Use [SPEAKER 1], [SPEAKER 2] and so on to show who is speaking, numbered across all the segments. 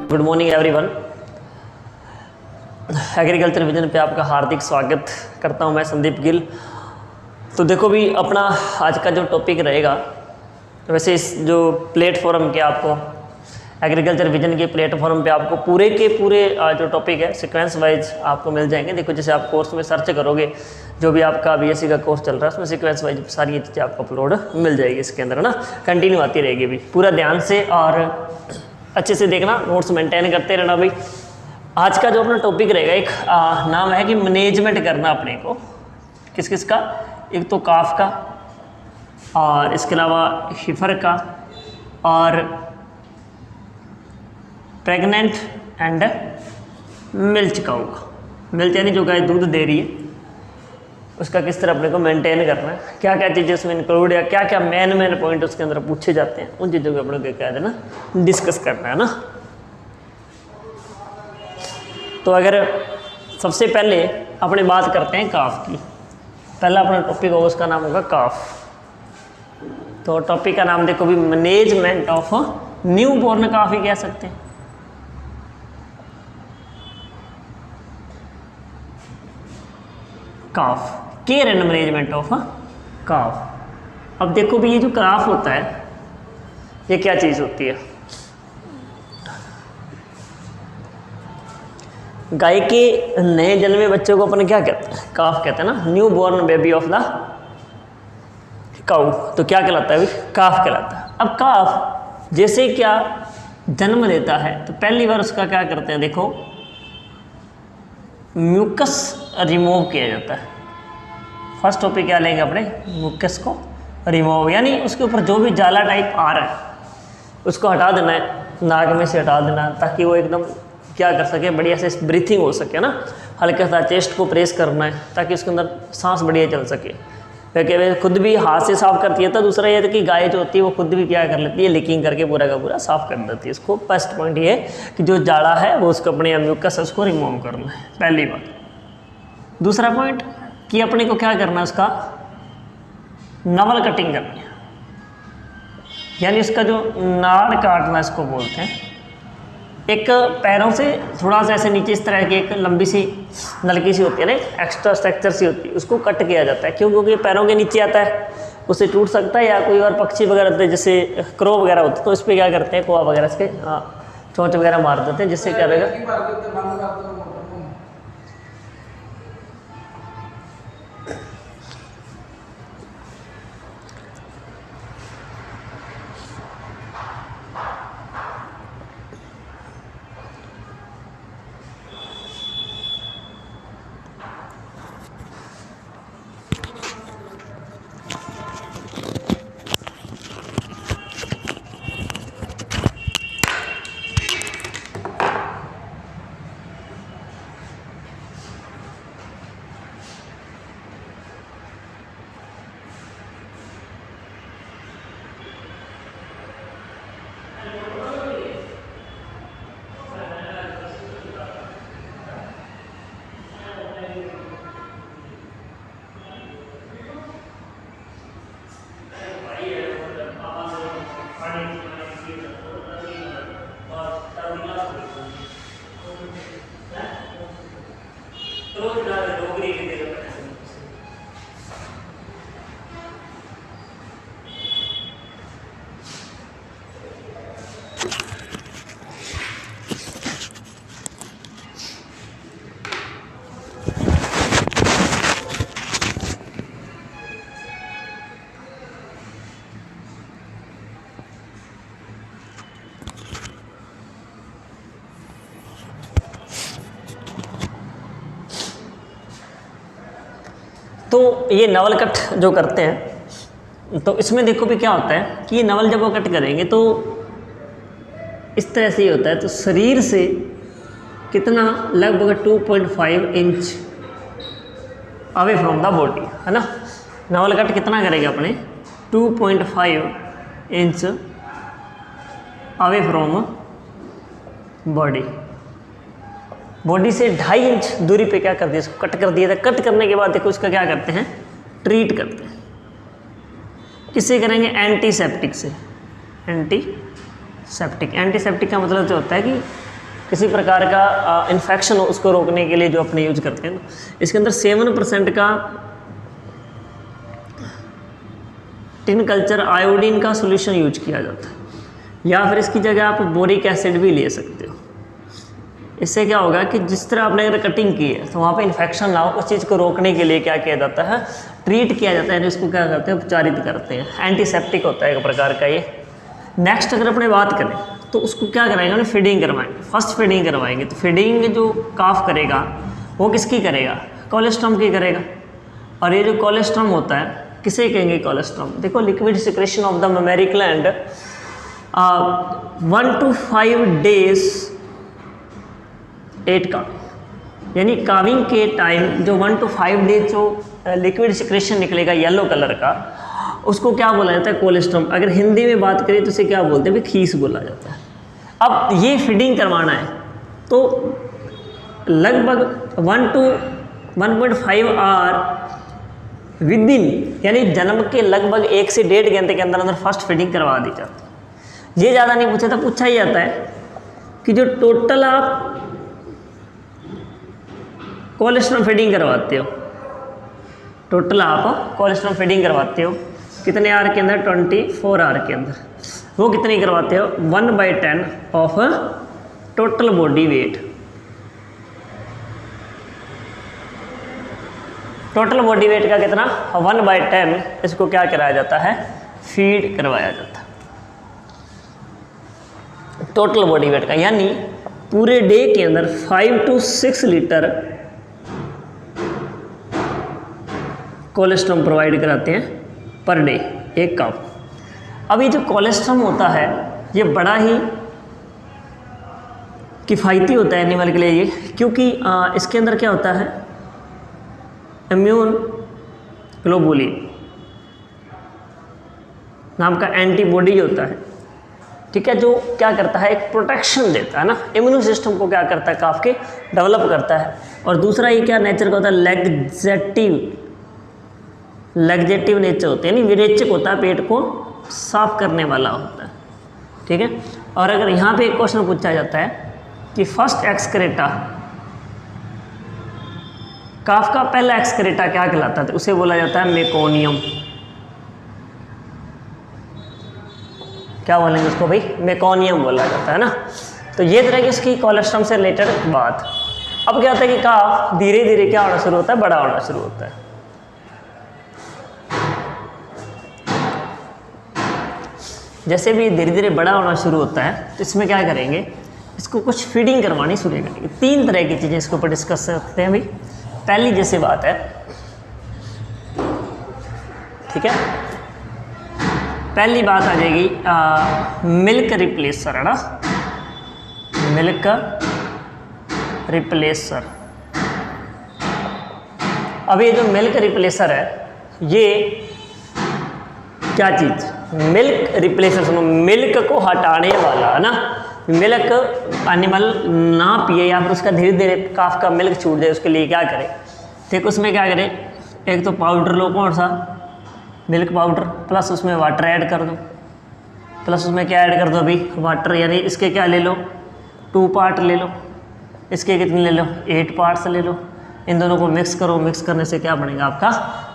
[SPEAKER 1] Good morning everyone. Agriculture vision पे आपका हार्दिक स्वागत करता हूं मैं संदीप गिल। तो देखो भी अपना आज का जो टॉपिक रहेगा, वैसे इस जो प्लेटफॉर्म के आपको एग्रीकल्चर विजन के प्लेटफॉर्म पे आपको पूरे के पूरे जो टॉपिक है सीक्वेंस वाइज आपको मिल जाएंगे। देखो जैसे आप कोर्स में सर्च करोगे, जो भी आपका बीएससी का कोर्स चल रहा है उसमें सीक्वेंस वाइज सारी चीज़ें आपको अपलोड मिल जाएगी इसके अंदर ना, कंटिन्यू आती रहेगी भी। पूरा ध्यान से और अच्छे से देखना, नोट्स मेंटेन करते रहना भाई। आज का जो अपना टॉपिक रहेगा एक नाम है कि मैनेजमेंट करना अपने को किस किस का, एक तो काफ का और इसके अलावा हिफर का और प्रेग्नेंट एंड मिल्च काऊ का। मिल्च यानी जो गाय दूध दे रही है उसका किस तरह अपने को मेंटेन करना है, क्या क्या चीज़ें उसमें इंक्लूड या क्या क्या मेन पॉइंट उसके अंदर पूछे जाते हैं, उन चीज़ों को अपने को क्या देना डिस्कस करना है ना। तो अगर सबसे पहले अपने बात करते हैं काफ की, पहला अपना टॉपिक होगा उसका नाम होगा काफ। तो टॉपिक का नाम देखो भी मैनेजमेंट ऑफ न्यू बॉर्न काफ ही कह सकते हैं। काफ, केयर एंड मैनेजमेंट ऑफ काफ। अब देखो भी ये जो काफ होता है ये क्या चीज़ होती है। गाय के नए जन्मे बच्चों को अपन क्या कहते हैं, काफ कहते हैं ना, new born baby of the cow. तो क्या कहलाता है भाई, काफ कहलाता है। अब काफ जैसे क्या जन्म लेता है तो पहली बार उसका क्या करते हैं, देखो म्यूकस रिमूव किया जाता है। फर्स्ट टॉपिक क्या लेंगे अपने, म्यूकस को रिमूव, यानी उसके ऊपर जो भी जाला टाइप आ रहा है उसको हटा देना है, नाक में से हटा देना, ताकि वो एकदम क्या कर सके, बढ़िया से ब्रीथिंग हो सके ना। हल्का सा चेस्ट को प्रेस करना है ताकि उसके अंदर सांस बढ़िया चल सके। क्योंकि वे खुद भी हाथ से साफ करती है। तो दूसरा ये है कि गाय जो होती है वो खुद भी क्या कर लेती है, लीकिंग करके पूरा का पूरा साफ कर देती है। इसको फर्स्ट पॉइंट ये है कि जो जाड़ा है वो उसको अपने म्यूकस उसको रिमूव करना है, पहली बात। दूसरा पॉइंट कि अपने को क्या करना है, उसका नवल कटिंग करनी है, यानी उसका जो नाड़ काटना इसको बोलते हैं। एक पैरों से थोड़ा सा ऐसे नीचे इस तरह की एक लंबी सी नलकी सी होती है ना, एक्स्ट्रा स्ट्रक्चर सी होती है, उसको कट किया जाता है। क्यों? क्योंकि पैरों के नीचे आता है, उससे टूट सकता है। या कोई और पक्षी वगैरह होते हैं जैसे क्रो वगैरह होते हैं, तो इस पर क्या करते हैं, कोआ वगैरह इसके चोंच वगैरह मार देते हैं, जिससे क्या रहेगा। तो ये नवल कट जो करते हैं, तो इसमें देखो भी क्या होता है कि ये नवल जब वो कट करेंगे तो इस तरह से ही होता है। तो शरीर से कितना, लगभग 2.5 inch away from the body, है ना। नवल कट कितना करेंगे अपने, 2.5 inch away from body. Body से 2.5 इंच दूरी पे क्या कर दिया, इसको कट कर दिया था। कट करने के बाद देखो इसका क्या करते हैं, ट्रीट करते हैं। किससे करेंगे, एंटीसेप्टिक से। एंटीसेप्टिक का मतलब जो होता है कि किसी प्रकार का इन्फेक्शन हो उसको रोकने के लिए जो अपने यूज करते हैं। इसके अंदर 7% का टिन कल्चर आयोडीन का सोल्यूशन यूज किया जाता है, या फिर इसकी जगह आप बोरिक एसिड भी ले सकते हो। इससे क्या होगा कि जिस तरह आपने अगर कटिंग की है तो वहाँ पे इन्फेक्शन ना हो, उस चीज़ को रोकने के लिए क्या किया जाता है, ट्रीट किया जाता है, इसको क्या करते हैं, उपचारित करते हैं। एंटीसेप्टिक होता है एक प्रकार का ये। नेक्स्ट अगर अपने बात करें तो उसको क्या कराएंगे, उन्हें फीडिंग करवाएंगे। फर्स्ट फीडिंग करवाएंगे तो फीडिंग जो काफ करेगा वो किसकी करेगा, कोलेस्ट्रम की करेगा। और ये जो कोलेस्ट्रम होता है किसे कहेंगे, कोलेस्ट्रम। देखो liquid secretion of the mammary gland 1 to 5 days 8 का, यानी काविंग के टाइम जो 1 to 5 डेज जो लिक्विड सिक्रेशन निकलेगा येलो कलर का, उसको क्या बोला जाता है, कोलेस्ट्रम। अगर हिंदी में बात करें तो इसे क्या बोलते हैं, खीस बोला जाता है। अब ये फीडिंग करवाना है तो लगभग 1 to 1.5 आवर विद इन, यानी जन्म के लगभग 1 से 1.5 घंटे के अंदर अंदर फर्स्ट फीडिंग करवा दी जाती है। ये ज़्यादा नहीं पूछा था, पूछा ही जाता है कि जो टोटल आप कोलेस्ट्रम फीडिंग करवाते हो, टोटल आप कोलेस्ट्रम फीडिंग करवाते हो कितने आवर के अंदर, 24 आवर के अंदर। वो कितनी करवाते हो, 1/10 of total body weight. Total body weight का कितना, 1/10 इसको क्या कराया जाता है, फीड करवाया जाता है टोटल बॉडी वेट का। यानी पूरे डे के अंदर 5 to 6 लीटर कोलेस्ट्रम प्रोवाइड कराते हैं पर डे, एक कप। अब ये जो कोलेस्ट्रम होता है ये बड़ा ही किफ़ायती होता है एनिमल के लिए ये, क्योंकि इसके अंदर क्या होता है, इम्यून ग्लोबुलिन नाम का एंटीबॉडी होता है, ठीक है, जो क्या करता है, एक प्रोटेक्शन देता है ना, इम्यून सिस्टम को क्या करता है, काफ़ी डेवलप करता है। और दूसरा ये क्या नेचर का होता है, लैक्जेटिव नेचर होते हैं, यानी विरेचक होता है, पेट को साफ करने वाला होता है, ठीक है। और अगर यहाँ पे एक क्वेश्चन पूछा जाता है कि फर्स्ट एक्सक्रेटा, काफ का पहला एक्सक्रेटा क्या कहलाता है, तो उसे बोला जाता है मेकोनियम। क्या बोलेंगे उसको भाई, मेकोनियम बोला जाता है ना। तो ये तरह की उसकी कोलेस्ट्रम से रिलेटेड बात। अब क्या होता है कि काफ धीरे धीरे क्या होना शुरू होता है, बड़ा होना शुरू होता है। जैसे भी धीरे धीरे बड़ा होना शुरू होता है तो इसमें क्या करेंगे, इसको कुछ फीडिंग करवानी शुरू करेंगे। 3 तरह की चीज़ें इसके ऊपर डिस्कस करते हैं भाई। पहली जैसे बात है, ठीक है, पहली बात आ जाएगी मिल्क रिप्लेसर, है ना, मिल्क रिप्लेसर। अब ये जो मिल्क रिप्लेसर है ये क्या चीज़, मिल्क रिप्लेसर, सुनो, मिल्क को हटाने वाला, है ना। मिल्क एनिमल ना पिए या फिर उसका धीरे धीरे काफ का मिल्क छूट जाए, उसके लिए क्या करें, ठीक, उसमें क्या करें, एक तो पाउडर लो, कौन सा, मिल्क पाउडर, प्लस उसमें वाटर ऐड कर दो, प्लस उसमें क्या ऐड कर दो अभी, वाटर, यानी इसके क्या ले लो, 2 पार्ट ले लो, इसके कितने ले लो, 8 पार्ट्स ले लो। इन दोनों को मिक्स करो, मिक्स करने से क्या बनेगा आपका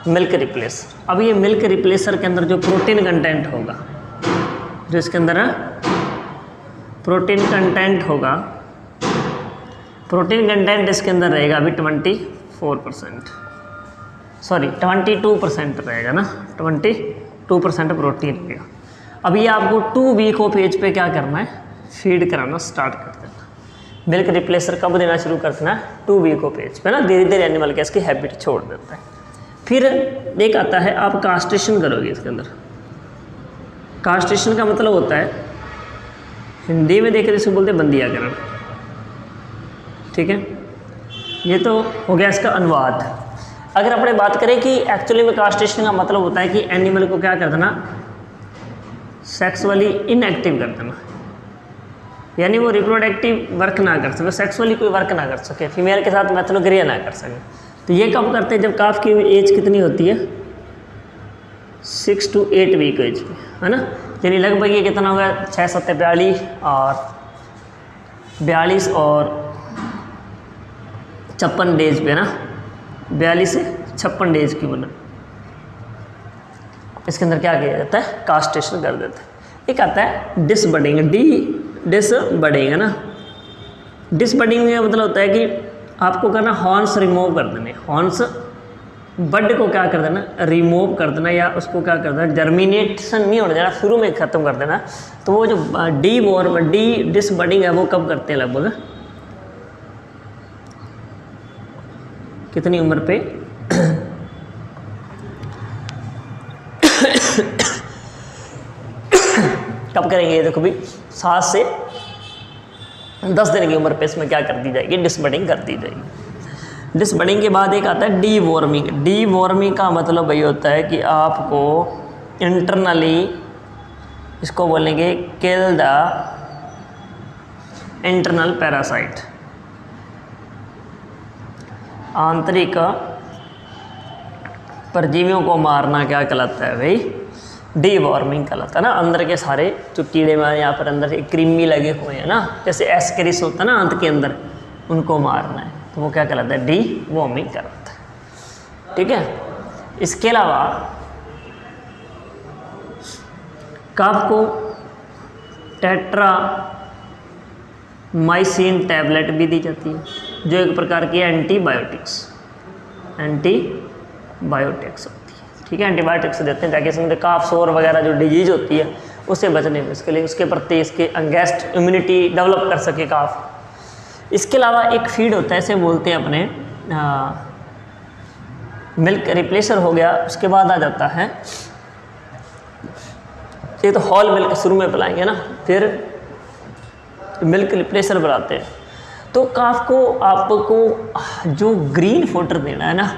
[SPEAKER 1] मिल्क रिप्लेसर। अब ये मिल्क रिप्लेसर के अंदर जो प्रोटीन कंटेंट होगा, जो इसके अंदर प्रोटीन कंटेंट होगा, प्रोटीन कंटेंट इसके अंदर रहेगा अभी 24%, सॉरी 22% रहेगा ना, 22% प्रोटीन रहेगा। अब ये आपको 2 वीक ऑफ एज पे क्या करना है, फीड कराना स्टार्ट कर देना। मिल्क रिप्लेसर कब देना शुरू कर देना है, 2 वीक ऑफ एज पे ना, धीरे धीरे एनिमल क्या इसकी हैबिट छोड़ देता है। फिर एक आता है आप कास्ट्रेशन करोगे इसके अंदर। कास्ट्रेशन का मतलब होता है, हिंदी में देखकर इसको बोलते हैं बंदियाकरण, ठीक है। ये तो हो गया इसका अनुवाद। अगर अपने बात करें कि एक्चुअली में कास्ट्रेशन का मतलब होता है कि एनिमल को क्या कर देना, सेक्सुअली इनएक्टिव कर देना, यानी वो रिप्रोडक्टिव वर्क ना कर सके, सेक्सुअली कोई वर्क ना कर सके, फीमेल के साथ मैथनोक्रिया ना कर सके। तो ये कब करते हैं, जब काफ की एज कितनी होती है, 6 to 8 वीक एज पे, है ना। यानी लगभग ये कितना होगा, 6 7 42 और 42 और 56 डेज पे ना, 42 से 56 डेज की बना, इसके अंदर क्या किया जाता है, कास्ट्रेशन कर देते हैं। एक आता है डिसबडिंग, डिसबडिंग है ना। डिसबडिंग में मतलब होता है कि आपको करना हॉर्न्स रिमूव कर देने, हॉर्न्स बड को क्या कर देना, रिमूव कर देना, या उसको क्या कर देना, जर्मिनेशन नहीं होने देना, शुरू में ख़त्म कर देना। तो वो जो डी डिसबडिंग है वो कब करते हैं, लगभग कितनी उम्र पे कब करेंगे ये देखो भी, 7 से 10 दिन की उम्र पे इसमें क्या कर दी जाएगी, डिसबडिंग कर दी जाएगी। डिसबडिंग के बाद एक आता है डीवॉर्मिंग। डीवॉर्मिंग का मतलब वही होता है कि आपको इंटरनली, इसको बोलेंगे किल द इंटरनल पैरासाइट, आंतरिक परजीवियों को मारना क्या कहलाता है भाई, डीवॉर्मिंग कहलाता है ना। अंदर के सारे जो कीड़े में यहाँ पर अंदर एक कृमि लगे हुए हैं ना, जैसे एस्केरिस होता है ना आंत के अंदर, उनको मारना है, तो वो क्या कहलाता है, डीवॉर्मिंग कहलाता है। ठीक है, इसके अलावा काफ को टेट्रामाइसिन टैबलेट भी दी जाती है, जो एक प्रकार की एंटीबायोटिक्स होती है। ठीक है, एंटीबायोटिक्स देते हैं ताकि इसमें काफ सोर वगैरह जो डिजीज होती है उससे बचने में, इसके लिए उसके प्रति इसके अगेंस्ट इम्यूनिटी डेवलप कर सके काफ। इसके अलावा एक फीड होता है, इसे बोलते हैं अपने मिल्क रिप्लेसर हो गया। उसके बाद आ जाता है, ये तो होल मिल्क शुरू में पिलाएंगे ना, फिर मिल्क रिप्लेसर बनाते हैं। तो काफ को आपको जो ग्रीन फोडर देना है ना,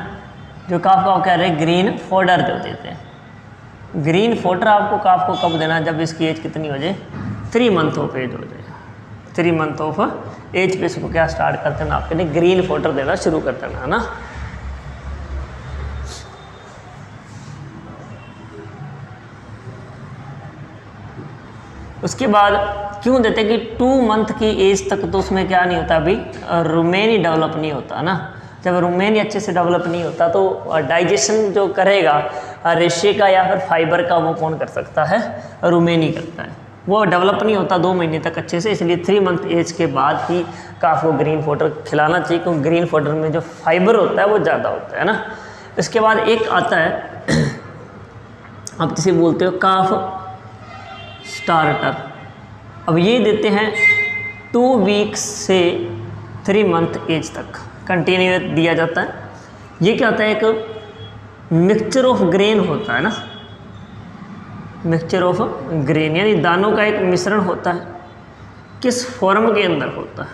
[SPEAKER 1] जो काफ का कह रहे हैं ग्रीन फोडर जो देते हैं, ग्रीन फोडर आपको काफ को कब देना, जब इसकी एज कितनी हो जाए, 3 मंथ ऑफ एज हो जाए। 3 मंथ ऑफ एज पे इसको क्या स्टार्ट करते हैं, आपके ग्रीन फोडर देना शुरू कर देना है ना। उसके बाद क्यों देते हैं कि 2 मंथ की एज तक तो उसमें क्या नहीं होता, अभी रुमेन ही डेवलप नहीं होता ना। जब रुमेन ही अच्छे से डेवलप नहीं होता तो डाइजेशन जो करेगा रेशे का या फिर फाइबर का, वो कौन कर सकता है, रुमेन ही करता है। वो डेवलप नहीं होता 2 महीने तक अच्छे से, इसलिए 3 मंथ एज के बाद ही काफ को ग्रीन फोडर खिलाना चाहिए, क्योंकि ग्रीन फोडर में जो फाइबर होता है वो ज़्यादा होता है ना। इसके बाद एक आता है, आप जिसे बोलते हो काफ स्टार्टर। अब ये देते हैं 2 वीक्स से 3 मंथ एज तक कंटिन्यू दिया जाता है। ये क्या होता है, एक मिक्सचर ऑफ ग्रेन होता है ना, मिक्सचर ऑफ ग्रेन यानी दानों का एक मिश्रण होता है। किस फॉर्म के अंदर होता है,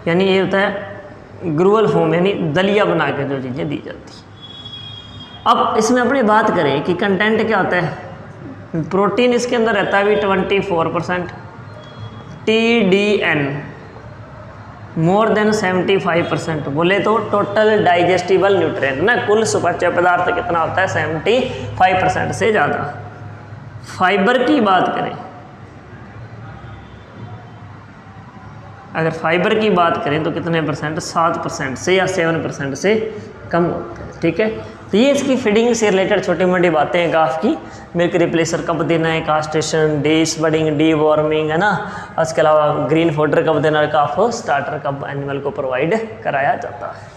[SPEAKER 1] यानी ये होता है ग्रुअल फॉर्म, यानी दलिया बना के जो चीज़ें दी जाती हैं। अब इसमें अपनी बात करें कि कंटेंट क्या होता है, प्रोटीन इसके अंदर रहता है भी 24%, TDN मोर देन 75%, बोले तो टोटल डाइजेस्टिबल न्यूट्रिएंट ना, कुल सुपाच्य पदार्थ कितना होता है, 75% से ज़्यादा। फाइबर की बात करें, अगर फाइबर की बात करें तो कितने परसेंट, 7% से या 7% से कम होता है। ठीक है, तो ये इसकी फीडिंग से रिलेटेड छोटी मोटी बातें हैं काफ की। मिल्क रिप्लेसर कब देना है, कास्ट्रेशन, डिसबडिंग, डीवॉर्मिंग है ना। उसके अलावा ग्रीन फोडर कब देना है, काफ स्टार्टर कब एनिमल को प्रोवाइड कराया जाता है।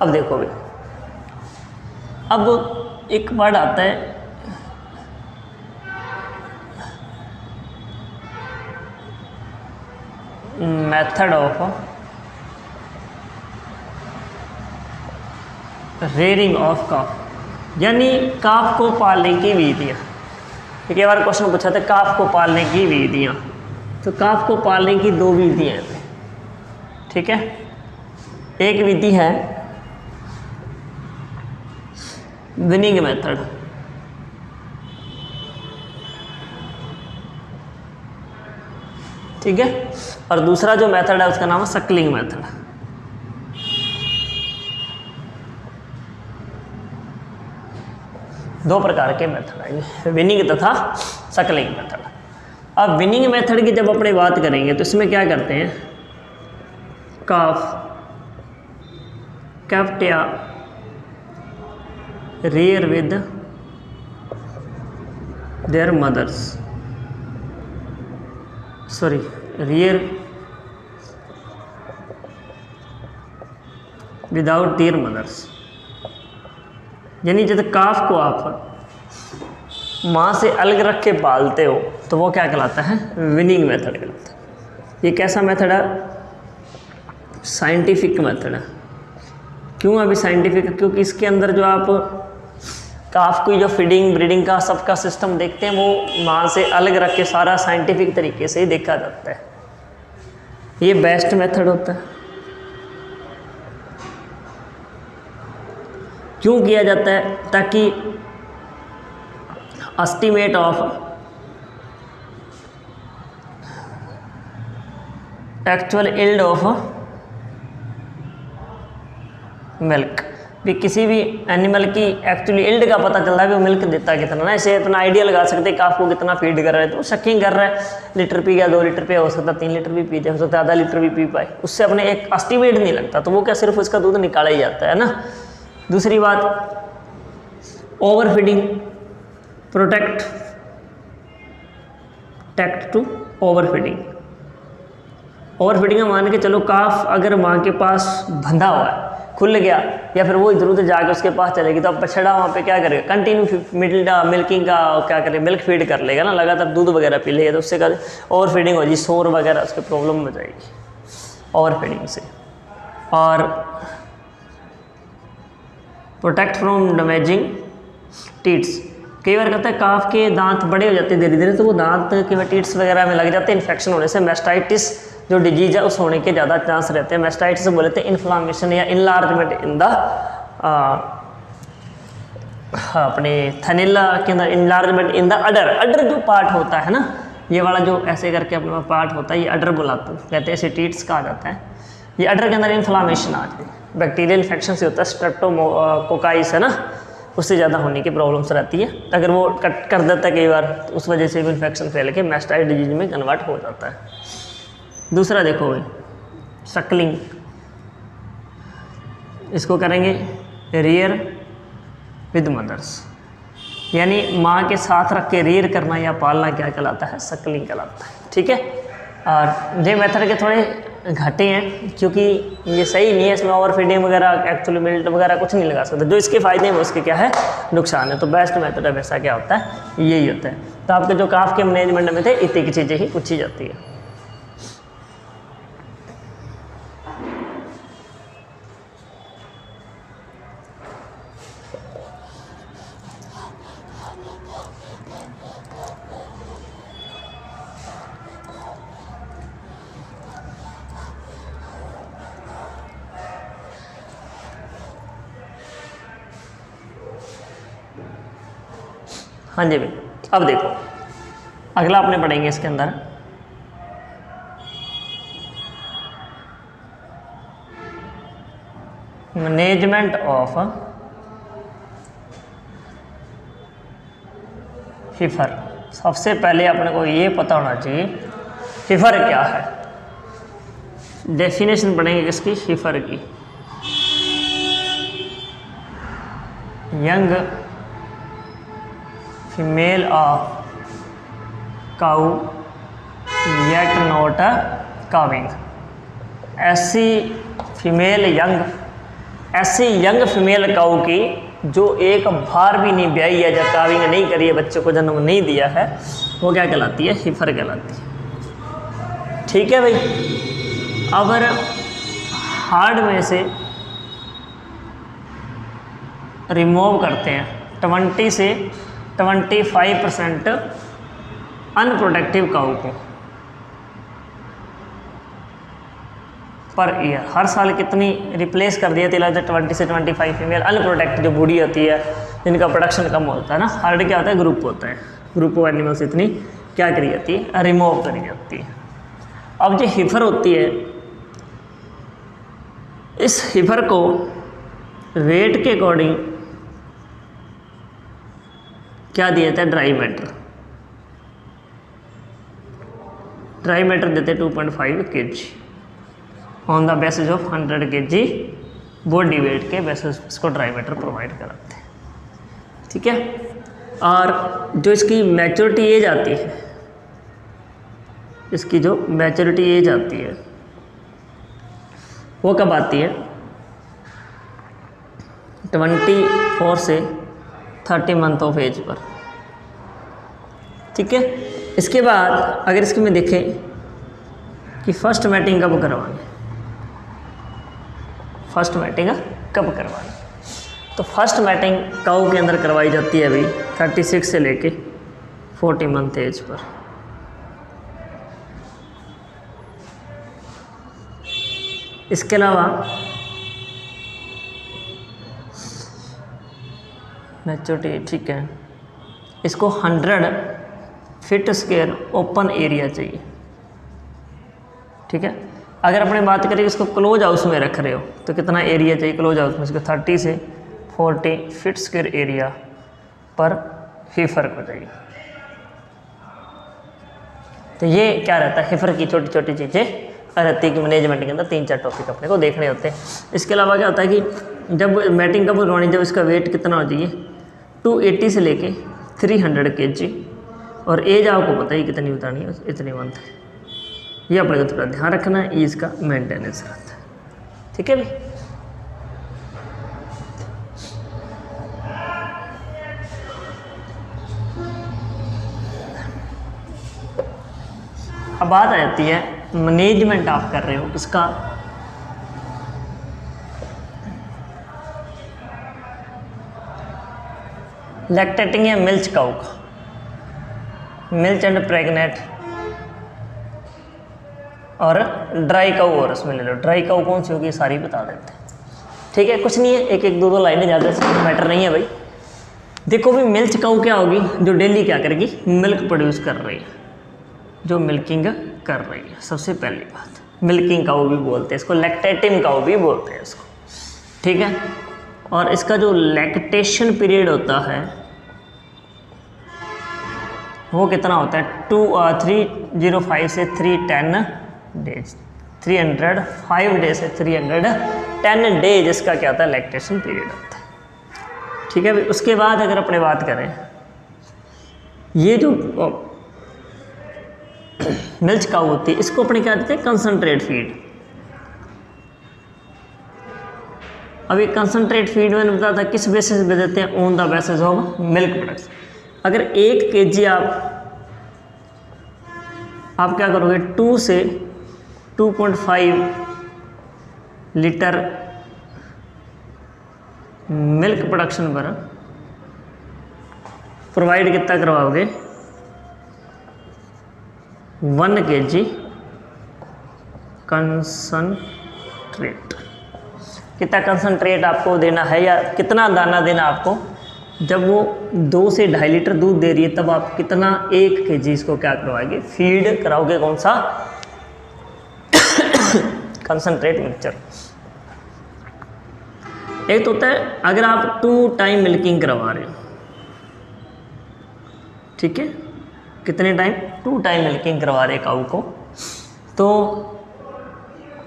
[SPEAKER 1] अब देखो भाई, अब एक वर्ड आता है मेथड ऑफ रेयरिंग ऑफ काफ, यानी काफ को पालने की विधियाँ। एक बार क्वेश्चन पूछा था, काफ को पालने की विधियाँ। तो काफ को पालने की दो विधियाँ हैं, ठीक है। एक विधि है विनिंग मेथड, ठीक है, और दूसरा जो मेथड है उसका नाम है सक्लिंग मेथड। दो प्रकार के मेथड हैं, विनिंग तथा सक्लिंग मेथड। अब विनिंग मेथड की जब अपने बात करेंगे तो इसमें क्या करते हैं, काफ कैप्ट या rear with their mothers, sorry rear without their mothers। यानी जब काफ को आप माँ से अलग रख के पालते हो तो वो क्या कहलाता है, विनिंग मेथड कहलाता है। ये कैसा मेथड है, साइंटिफिक मेथड है। क्यों अभी साइंटिफिक, क्योंकि इसके अंदर जो आप काफ की जो फीडिंग ब्रीडिंग का सबका सिस्टम देखते हैं वो माँ से अलग रख के सारा साइंटिफिक तरीके से ही देखा जाता है। ये बेस्ट मेथड होता है। क्यों किया जाता है, ताकि estimate of actual yield of milk, भी किसी भी एनिमल की एक्चुअली यील्ड का पता चलता है भी वो मिल्क देता है कितना ना। ऐसे अपना आइडिया लगा सकते हैं काफ को कितना फीड कर रहा है, तो शकिंग कर रहा है, लीटर पी गया, 2 लीटर पे हो सकता है 3 लीटर भी पी जाए, हो सकता है आधा लीटर भी पी पाए, उससे अपने एक एस्टिमेट नहीं लगता, तो वो क्या सिर्फ उसका दूध निकाला ही जाता है ना। दूसरी बात, over feeding, protect to over feeding. Over feeding का मान के चलो काफ अगर माँ के पास बंधा हुआ है, खुल गया, या फिर वो इधर उधर जाके उसके पास चलेगी, तो अब बछड़ा वहाँ पे क्या करेगा, कंटिन्यू मिल्किंग का क्या करेगा, मिल्क फीड कर लेगा ना, लगातार दूध वगैरह पी लेगा, तो उससे क्या ओवर फीडिंग हो जाएगी, शोर वगैरह उसके प्रॉब्लम हो जाएगी ओवर फीडिंग से। और प्रोटेक्ट फ्रॉम डैमेजिंग टीट्स, कई बार कहता है काफ के दांत बड़े हो जाते हैं धीरे धीरे, तो वो दांत के टीट्स वगैरह में लग जाते हैं, इन्फेक्शन होने से मैस्टाइटिस जो डिजीज है उस होने के ज़्यादा चांस रहते हैं। मैस्टाइटिस बोलते हैं इन्फ्लामेशन या इनलार्जमेंट इन द अपने थैनिला के अंदर, इनलार्जमेंट इन द अडर जो पार्ट होता है ना, ये वाला जो ऐसे करके अपने पार्ट होता है, ये अडर बुलाते हैं, कहते हैं इसे टीट्स कहा जाता है। ये अडर के अंदर इन्फ्लामेशन आ जाती है, बैक्टीरियल इन्फेक्शन से होता है, स्ट्रेप्टोकोकाइस है ना, उससे ज़्यादा होने की प्रॉब्लम्स रहती है। अगर वो कट कर देता है कई बार, तो उस वजह से भी इन्फेक्शन फैल के मैस्टाइटिस डिजीज में कन्वर्ट हो जाता है। दूसरा देखो भाई, सक्लिंग, इसको करेंगे रियर विद मदर्स, यानी माँ के साथ रख के रियर करना या पालना क्या कहलाता है, सक्लिंग कहलाता है, ठीक है। और ये मेथड के थोड़े घाटे हैं, क्योंकि ये सही नहीं है, इसमें ओवर फीडिंग वगैरह एक्चुअली मिल्क वगैरह कुछ नहीं लगा सकते। जो इसके फ़ायदे हैं वो उसके क्या है, नुकसान है। तो बेस्ट मेथड है वैसा क्या होता है, यही होता है। तो आपके जो काफ के मैनेजमेंट में थे इतनी की चीज़ें ही पूछी जाती है। हाँ जी भाई, अब देखो अगला अपने पढ़ेंगे इसके अंदर मैनेजमेंट ऑफ फीफर। सबसे पहले अपने को ये पता होना चाहिए फीफर क्या है। डेफिनेशन पढ़ेंगे किसकी, फीफर की। Young female of cow yet not calving. ऐसी यंग फीमेल काऊ की जो एक बार भी नहीं ब्याई है, जब काविंग नहीं करी है, बच्चे को जन्म नहीं दिया है, वो क्या कहलाती है, हिफर कहलाती है, ठीक है भाई। अगर हार्ड में से रिमूव करते हैं 20 से 25% अनप्रोडक्टिव काऊ को, पर ईयर, हर साल कितनी रिप्लेस कर दिया 20 से 25 फीमेल अनप्रोटेक्ट जो बूढ़ी होती है जिनका प्रोडक्शन कम होता है ना, हर्ड क्या होता है, ग्रुप होता है, ग्रुप ऑफ एनिमल्स इतनी क्या करी जाती है, रिमूव करी जाती है। अब जो हिफर होती है, इस हिफर को वेट के अकॉर्डिंग क्या दिया जाता है, ड्राई मैटर, ड्राई मैटर देते 2.5 kg on the basis of 100 kg body weight के बेसिस इसको ड्राई मैटर प्रोवाइड कराते हैं, ठीक है। और जो इसकी मैच्योरिटी एज आती है, इसकी जो मैच्योरिटी एज आती है वो कब आती है, 24 से 30 मंथ ऑफ एज पर, ठीक है। इसके बाद अगर इसके में देखें कि फर्स्ट मैटिंग कब करवानी, फर्स्ट मैटिंग कब करवानी, तो फर्स्ट मैटिंग काऊ के अंदर करवाई जाती है अभी 36 से लेके 40 मंथ एज पर। इसके अलावा मैच्योरिटी, ठीक है, इसको 100 फीट स्क्वायर ओपन एरिया चाहिए, ठीक है। अगर अपने बात करें इसको क्लोज हाउस में रख रहे हो तो कितना एरिया चाहिए क्लोज हाउस में, इसको 30 से 40 फीट स्क्वायर एरिया पर हिफर को चाहिए। तो ये क्या रहता है, हिफर की छोटी छोटी चीज़ें रहती है कि मैनेजमेंट के अंदर 3-4 टॉपिक अपने को देखने होते हैं। इसके अलावा क्या होता है कि जब मैटिंग कब करवानी, जब इसका वेट कितना हो चाहिए 280 से लेके 300 kg, और एज आपको पता ही कितनी उतारनी है, इतने मंथ है, ये अपने को थोड़ा ध्यान रखना है, ये इसका मेंटेनेंस रहता है, ठीक है भाई। अब बात आ जाती है मैनेजमेंट आप कर रहे हो इसका, लैक्टेटिंग या मिल्च काऊ का, मिल्च एंड प्रेग्नेंट और ड्राई काऊ, और इसमें ले लो ड्राई काऊ कौन सी होगी सारी बता देते हैं, ठीक है। कुछ नहीं है, एक एक दो दो लाइनें ज़्यादा मैटर नहीं है भाई। देखो भी मिल्च काऊ क्या होगी, जो डेली क्या करेगी, मिल्क प्रोड्यूस कर रही है, जो मिल्किंग कर रही है, सबसे पहली बात मिल्किंग काऊ भी बोलते हैं इसको, लैक्टेटिंग काऊ भी बोलते हैं इसको, ठीक है। और इसका जो लैक्टेशन पीरियड होता है वो कितना होता है 305 से 310 डेज, 305 डेज से 310 डेज इसका क्या होता है, लैक्टेशन पीरियड होता है, ठीक है। उसके बाद अगर अपने बात करें, ये जो मिल्च काऊ होती है इसको अपने क्या देते हैं, कंसनट्रेट फीड। अब ये कंसनट्रेट फीड मैंने बताया था किस बेसिस पे देते हैं, on the basis of milk products. अगर 1 kg आप क्या करोगे, 2 से 2.5 लीटर मिल्क प्रोडक्शन पर प्रोवाइड कितना करवाओगे, 1 kg कंसनट्रेट। कितना कंसनट्रेट आपको देना है या कितना दाना देना आपको, जब वो 2 से 2.5 लीटर दूध दे रही है तब आप कितना 1 kg इसको क्या करवाओगे, फीड कराओगे, कौन सा, कंसनट्रेट मिक्सचर। एक तो होता है अगर आप 2 टाइम मिल्किंग करवा रहे हो, ठीक है, कितने टाइम, 2 टाइम मिल्किंग करवा रहे काऊ को, तो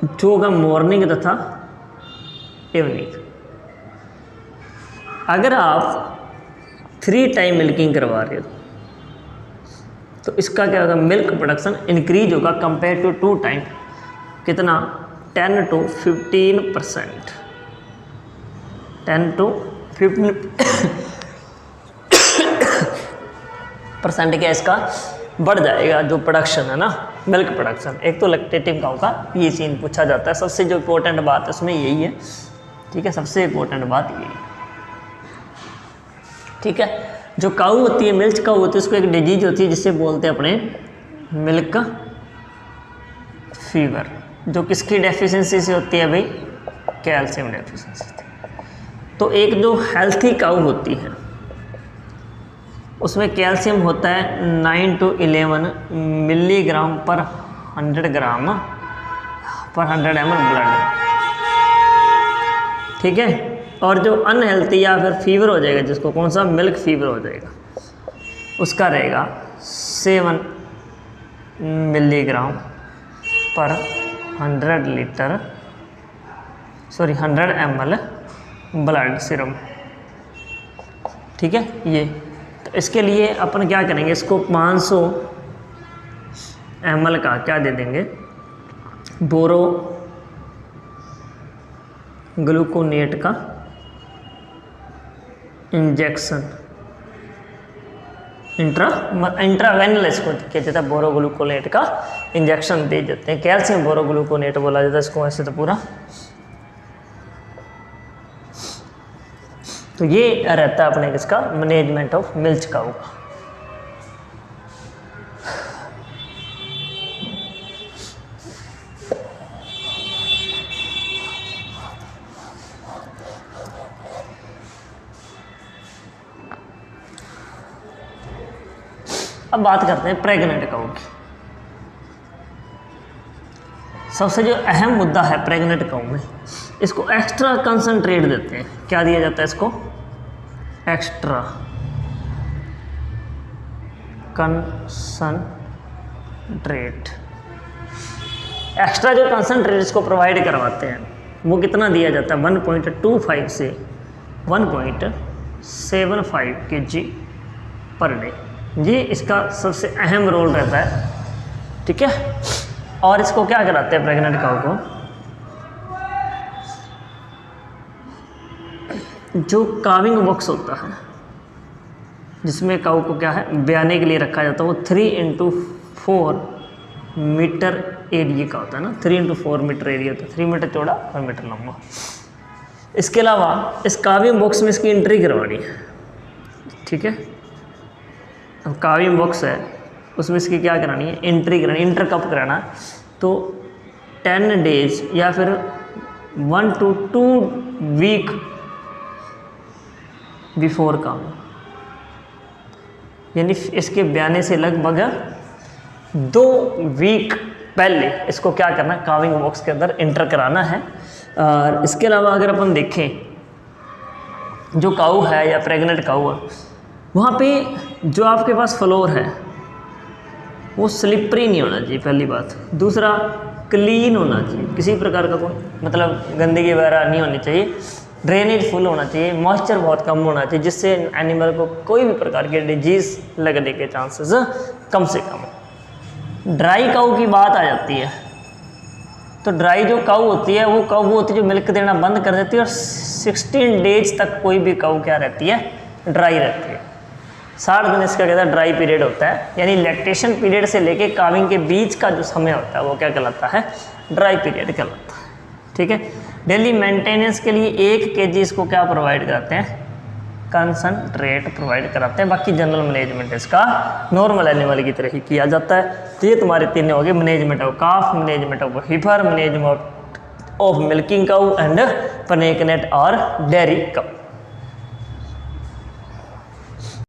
[SPEAKER 1] जो होगा मॉर्निंग तथा इवनिंग। अगर आप 3 टाइम मिल्किंग करवा रहे हो तो इसका क्या होगा, मिल्क प्रोडक्शन इंक्रीज होगा कंपेयर टू 2 टाइम, कितना 10 to 15%, 10 to 15% क्या इसका बढ़ जाएगा जो प्रोडक्शन है ना, मिल्क प्रोडक्शन। एक तो लैक्टेटिंग काऊ का ये सीन पूछा जाता है, सबसे जो इम्पोर्टेंट बात है उसमें यही है, ठीक है, सबसे इम्पोर्टेंट बात यही है, ठीक है। जो काऊ होती है, मिल्च काऊ होती है, उसको एक डिजीज होती है जिससे बोलते हैं अपने मिल्क फीवर, जो किसकी डेफिशिएंसी से होती है भाई, कैल्शियम डेफिशिएंसी। तो एक जो हेल्थी काऊ होती है उसमें कैल्शियम होता है 9 to 11 मिलीग्राम पर 100 ग्राम पर 100 ml ब्लड, ठीक है। और जो अनहेल्थी या फिर फीवर हो जाएगा, जिसको कौन सा मिल्क फीवर हो जाएगा, उसका रहेगा 7 मिलीग्राम पर 100 ml ब्लड सीरम, ठीक है। ये तो इसके लिए अपन क्या करेंगे, इसको 500 ml का क्या दे देंगे, बोरो ग्लूकोनेट का इंजेक्शन, इंट्रावेनल इसको किया जाता है, बोरो ग्लूकोनेट का इंजेक्शन दे देते हैं। कैल्शियम बोरो ग्लूकोनेट बोला जाता है इसको ऐसे तो पूरा। तो ये रहता है अपने इसका मैनेजमेंट ऑफ मिल्क काऊ का। अब बात करते हैं प्रेग्नेंट काऊ की। सबसे जो अहम मुद्दा है प्रेग्नेंट काऊ में, इसको एक्स्ट्रा कंसंट्रेट देते हैं। क्या दिया जाता है इसको, एक्स्ट्रा कंसंट्रेट। एक्स्ट्रा जो कंसंट्रेट इसको प्रोवाइड करवाते हैं वो कितना दिया जाता है, 1.25 से 1.75 kg पर डे। ये इसका सबसे अहम रोल रहता है, ठीक है। और इसको क्या कराते हैं प्रेग्नेंट काऊ को, जो काविंग बॉक्स होता है जिसमें काऊ को क्या है ब्याने के लिए रखा जाता है, वो 3x4 मीटर एरिया का होता है ना, 3x4 मीटर एरिया होता है, 3 मीटर चौड़ा और मीटर लंबा। इसके अलावा इस काविंग बॉक्स में इसकी एंट्री करवानी है, ठीक है। अब काविंग बॉक्स है उसमें इसकी क्या करानी है, एंट्री करानी। इंटर कब कराना, तो 10 डेज या फिर 1 to 2 वीक बिफोर काम, यानी इसके ब्याने से लगभग 2 वीक पहले इसको क्या करना है, काविंग बॉक्स के अंदर इंटर कराना है। और इसके अलावा अगर अपन देखें जो काऊ है या प्रेग्नेंट काऊ है, वहाँ पे जो आपके पास फ्लोर है वो स्लिपरी नहीं होना चाहिए, पहली बात। दूसरा, क्लीन होना चाहिए, किसी प्रकार का कोई मतलब गंदगी वगैरह नहीं होनी चाहिए। ड्रेनेज फुल होना चाहिए, मॉइस्चर बहुत कम होना चाहिए, जिससे एनिमल को कोई भी प्रकार के डिजीज़ लगने के चांसेस कम से कम। ड्राई काऊ की बात आ जाती है, तो ड्राई जो काऊ होती है वो काऊ वो होती है जो मिल्क देना बंद कर देती है, और 16 डेज तक कोई भी काऊ क्या रहती है, ड्राई रहती है। 60 दिन इसका कहता है ड्राई पीरियड होता है, यानी लैक्टेशन पीरियड से लेके काविंग के बीच का जो समय होता है वो क्या कहलाता है, ड्राई पीरियड कहलाता है, ठीक है। डेली मेंटेनेंस के लिए 1 kg इसको क्या प्रोवाइड कराते हैं, कंसंट्रेट प्रोवाइड कराते हैं। बाकी जनरल मैनेजमेंट इसका नॉर्मल एनिमल की तरह ही किया जाता है। तो ये तुम्हारे 3 हो गए, management of calf, management of हीफर, management of milking cow and pregnant और डेयरी काऊ।